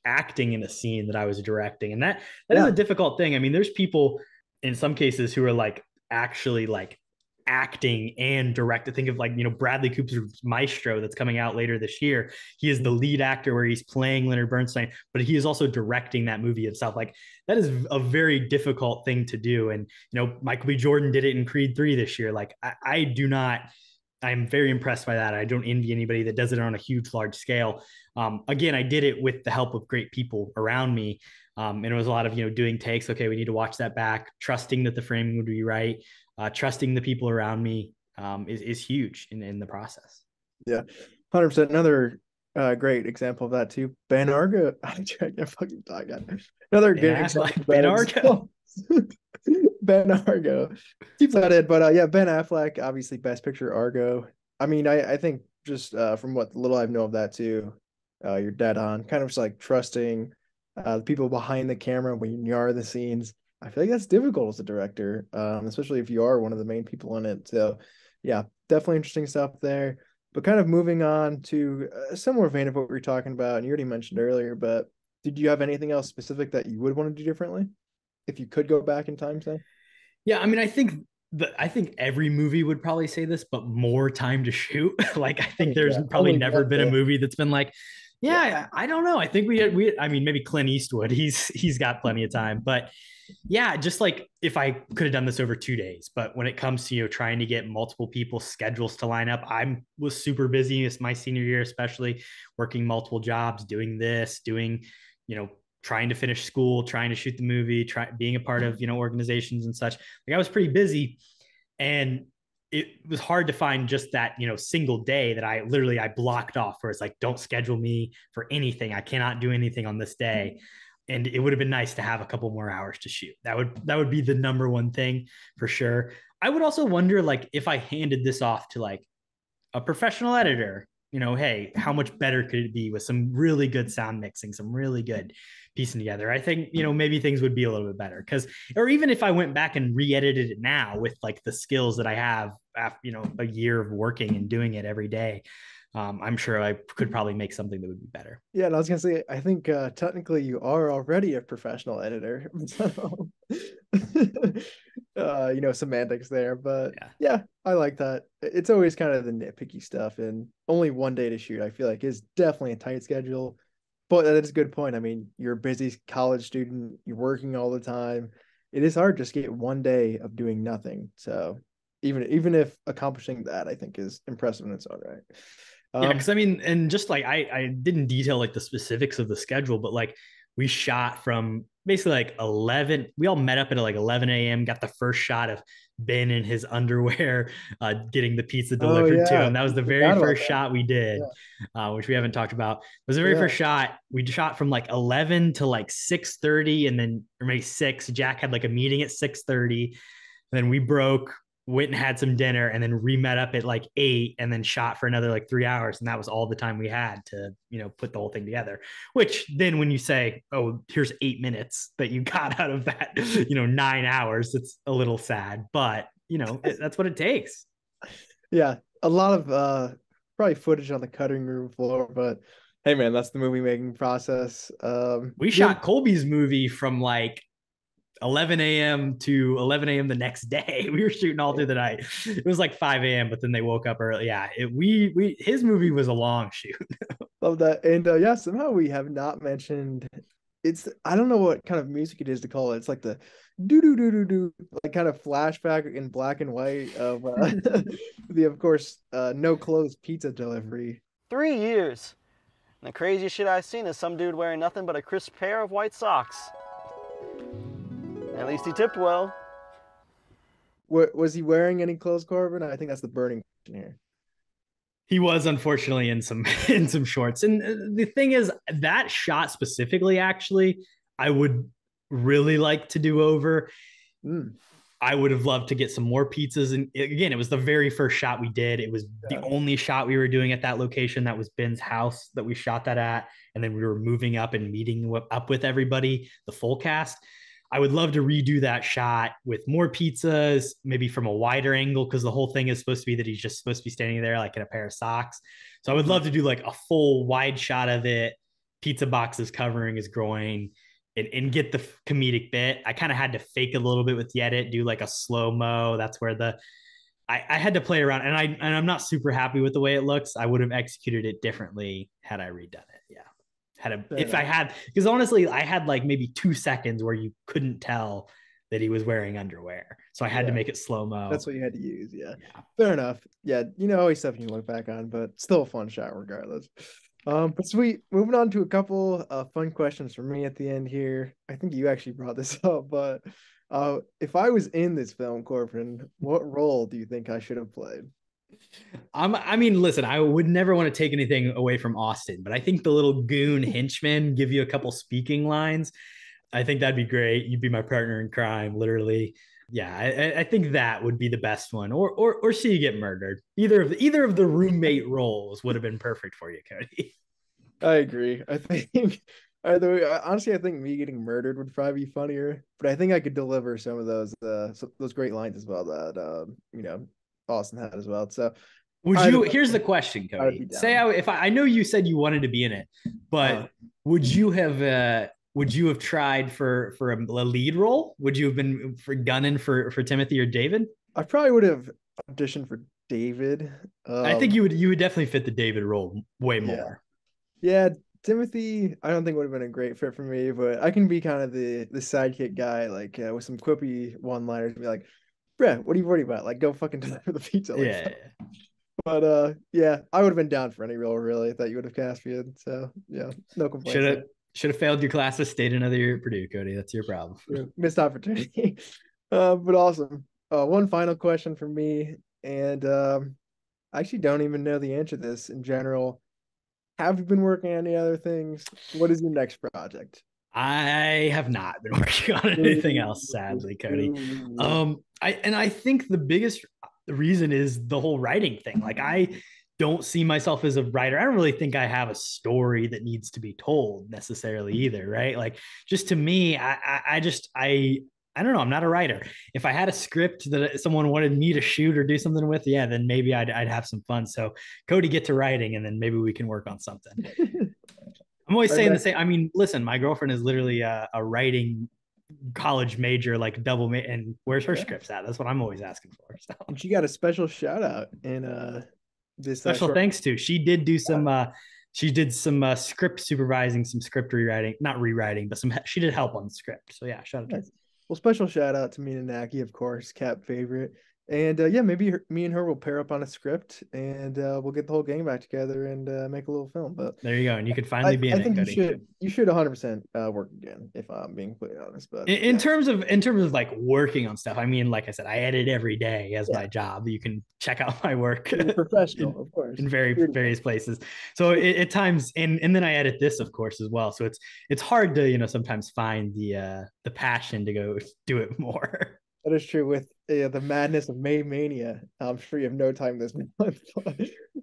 acting in a scene that I was directing. And that is a difficult thing. I mean, there's people in some cases who are like actually like acting and direct. Think of like, you know, Bradley Cooper's Maestro that's coming out later this year. He is the lead actor where he's playing Leonard Bernstein, but he is also directing that movie itself. Like that is a very difficult thing to do. And, you know, Michael B. Jordan did it in Creed 3 this year. Like I'm very impressed by that. I don't envy anybody that does it on a huge, large scale. Again, I did it with the help of great people around me. And it was a lot of, you know, doing takes. Okay, we need to watch that back, trusting that the framing would be right, trusting the people around me is huge in the process. Yeah, 100%. Another great example of that too. Ben Argo. I'm trying to fucking talk. Another good example. Ben Argo. Ben Argo. Keep that in. But yeah, Ben Affleck, obviously Best Picture Argo. I mean, I think just from what little I know of that too, you're dead on. Kind of just like trusting the people behind the camera when you are the scenes. I feel like that's difficult as a director, especially if you are one of the main people in it. So yeah, definitely interesting stuff there. But kind of moving on to a similar vein of what we were talking about, and you already mentioned earlier, but did you have anything else specific that you would want to do differently if you could go back in time, say? Yeah, I mean, I think every movie would probably say this, but more time to shoot. Like, I think there's probably never been a movie that's been like, I don't know. I think I mean, maybe Clint Eastwood, he's got plenty of time, but yeah, just like if I could have done this over 2 days, but when it comes to, you know, trying to get multiple people's schedules to line up, was super busy. It's my senior year, especially working multiple jobs, doing, you know, trying to finish school, trying to shoot the movie, being a part of, you know, organizations and such. Like I was pretty busy, and it was hard to find just that, you know, single day that I blocked off where it's like, don't schedule me for anything. I cannot do anything on this day. and it would have been nice to have a couple more hours to shoot. That would be the number one thing for sure. I would also wonder, like, if I handed this off to like a professional editor, hey, how much better could it be with some really good sound mixing, some really good piecing together? I think, maybe things would be a little bit better, or even if I went back and re-edited it now with like the skills that I have after, a year of working and doing it every day, I'm sure I could probably make something that would be better. Yeah, and I was gonna say, I think technically you are already a professional editor. So, semantics there, but yeah, I like that. It's always kind of the nitpicky stuff, and only one day to shoot, I feel like, is definitely a tight schedule. But that is a good point. I mean, you're a busy college student, you're working all the time. It is hard just to get one day of doing nothing. So even if accomplishing that, I think is impressive in its own right. Yeah, because I mean, and just like I didn't detail like the specifics of the schedule, but like we shot from basically like 11. We all met up at like 11 a.m. Got the first shot of Ben in his underwear, getting the pizza delivered to him. That was the very first shot we did, which we haven't talked about. It was the very first shot. We shot from like 11 to like 6:30, and then or maybe 6. Jack had like a meeting at 6:30. Then we went and had some dinner, and then we met up at like 8 and then shot for another like 3 hours. And that was all the time we had to, put the whole thing together, which then when you say, oh, here's 8 minutes that you got out of that, 9 hours, it's a little sad, but that's what it takes. Yeah. A lot of, probably footage on the cutting room floor, but hey man, that's the movie making process. We shot Colby's movie from like 11 a.m. to 11 a.m. the next day. We were shooting all through the night. It was like 5 a.m., but then they woke up early. Yeah, his movie was a long shoot. Love that. And yeah, somehow we have not mentioned, I don't know what kind of music it is to call it. It's like the do do do do do, like kind of flashback in black and white of the, of course, no clothes pizza delivery. 3 years. And the craziest shit I've seen is some dude wearing nothing but a crisp pair of white socks. At least he tipped well. Was he wearing any clothes, Korbin? I think that's the burning question here. He was unfortunately in some shorts. And the thing is, that shot specifically, actually, I would really like to do over. I would have loved to get some more pizzas. And again, it was the very first shot we did. It was the only shot we were doing at that location. That was Ben's house that we shot that at. And then we were moving up and meeting up with everybody, the full cast. I would love to redo that shot with more pizzas, maybe from a wider angle, because the whole thing is supposed to be that he's just supposed to be standing there like in a pair of socks. So I would love to do like a full wide shot of it, pizza boxes covering his groin, and get the comedic bit. I kind of had to fake a little bit with the edit, do like a slow-mo. That's where I had to play around, and I'm not super happy with the way it looks. I would have executed it differently had I redone it. Yeah. Because honestly, I had like maybe 2 seconds where you couldn't tell that he was wearing underwear. So I had to make it slow-mo. That's what you had to use. Yeah. Fair enough. Yeah. Always stuff you can look back on, but still a fun shot regardless. But sweet. Moving on to a couple fun questions for me at the end here. I think you actually brought this up, but if I was in this film, Korbin, what role do you think I should have played? I mean, listen, I would never want to take anything away from Austin, but I think the little goon henchman give you a couple speaking lines. I think that'd be great. You'd be my partner in crime, literally. Yeah, I think that would be the best one, or see you get murdered. Either of the roommate roles would have been perfect for you, Kody. I agree. I think honestly, I think me getting murdered would probably be funnier, but I think I could deliver some of those great lines as well that Austin had as well. So here's the question, Kody. Say if I know you said you wanted to be in it, but would you have tried for a lead role? Would you have been gunning for Timothy or David? I probably would have auditioned for David. I think you would definitely fit the David role way more. Yeah, Timothy, I don't think would have been a great fit for me, but I can be kind of the sidekick guy, like with some quippy one-liners, and be like, "Bruh, what are you worried about? Like, go fucking deliver the pizza." But yeah, I would have been down for any role really that you would have cast me in. So yeah, no complaints. Should have failed your classes, stayed another year at Purdue, Kody. That's your problem. Missed opportunity. But awesome. One final question for me, and I actually don't even know the answer to this in general. Have you been working on any other things? What is your next project? I have not been working on anything else, sadly, Cody. I think the biggest reason is the whole writing thing. Like I don't see myself as a writer. I don't really think I have a story that needs to be told necessarily either, right? Like just to me, I don't know. I'm not a writer. If I had a script that someone wanted me to shoot or do something with, yeah, then maybe I'd have some fun. So Cody, get to writing, and then maybe we can work on something. I'm always saying the same. I mean, listen, my girlfriend is literally a writing college major, like double, and where's her scripts at? That's what I'm always asking for. So. And she got a special shout out in this special thanks to. She did do some. She did some script supervising, some script rewriting, not rewriting, but some. She did help on the script. So yeah, shout out to her. Well, special shout out to me and Naki, of course, KHAP favorite. And yeah, maybe me and her will pair up on a script, and we'll get the whole gang back together and make a little film. But there you go, and you could finally be in it. I think you should 100% work again, if I'm being completely honest. But in terms of like working on stuff, I mean, like I said, I edit every day as my job. You can check out my work. Professional, of course, in various places. So at times, and then I edit this, of course, as well. So it's hard to sometimes find the passion to go do it more. That is true with the madness of May Mania. I'm sure you have no time this month.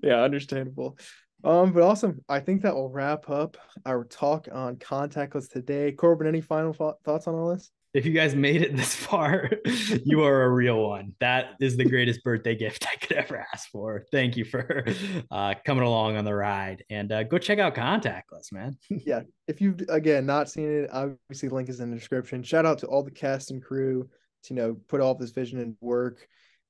Yeah, understandable. But awesome. I think that will wrap up our talk on Contactless today. Korbin, any final thoughts on all this? If you guys made it this far, you are a real one. That is the greatest birthday gift I could ever ask for. Thank you for coming along on the ride, and go check out Contactless, man. Yeah, if you've again not seen it, obviously link is in the description. Shout out to all the cast and crew to put all of this vision into work.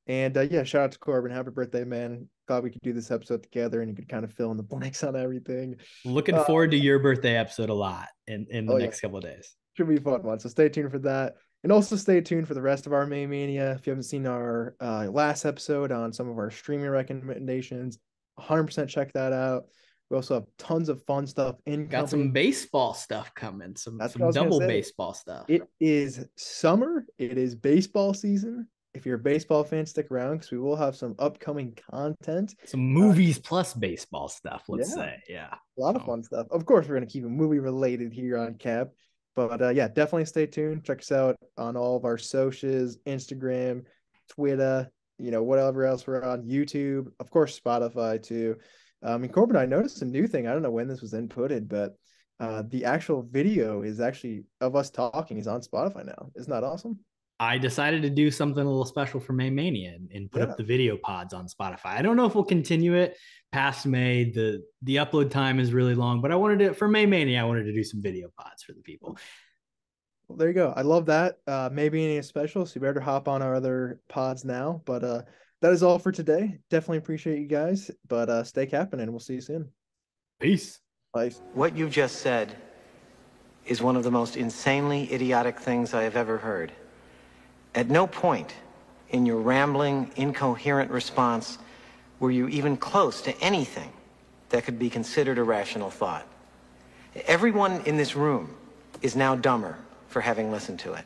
And yeah, shout out to Korbin. Happy birthday, man. Glad we could do this episode together and you could kind of fill in the blanks on everything. Looking forward to your birthday episode a lot in the next couple of days. Should be a fun one. So stay tuned for that. And also stay tuned for the rest of our May Mania. If you haven't seen our last episode on some of our streaming recommendations, 100% check that out. We also have tons of fun stuff in. Got some baseball stuff coming. Some double baseball stuff. It is summer. It is baseball season. If you're a baseball fan, stick around because we will have some upcoming content. Some movies plus baseball stuff, let's say. Yeah. A lot of fun stuff. Of course, we're going to keep it movie related here on KHAP. But yeah, definitely stay tuned. Check us out on all of our socials, Instagram, Twitter, whatever else we're on, YouTube, of course, Spotify too. And Korbin, I noticed a new thing. I don't know when this was inputted, but the actual video is actually of us talking is on Spotify now. Isn't that awesome? I decided to do something a little special for May Mania and put up the video pods on Spotify. I don't know if we'll continue it past May. The upload time is really long, but for May Mania, I wanted to do some video pods for the people. Well, there you go. I love that. May Mania special, so you better hop on our other pods now. But that is all for today. Definitely appreciate you guys, but stay capping and we'll see you soon. Peace. Bye. What you've just said is one of the most insanely idiotic things I have ever heard. At no point in your rambling, incoherent response were you even close to anything that could be considered a rational thought. Everyone in this room is now dumber for having listened to it.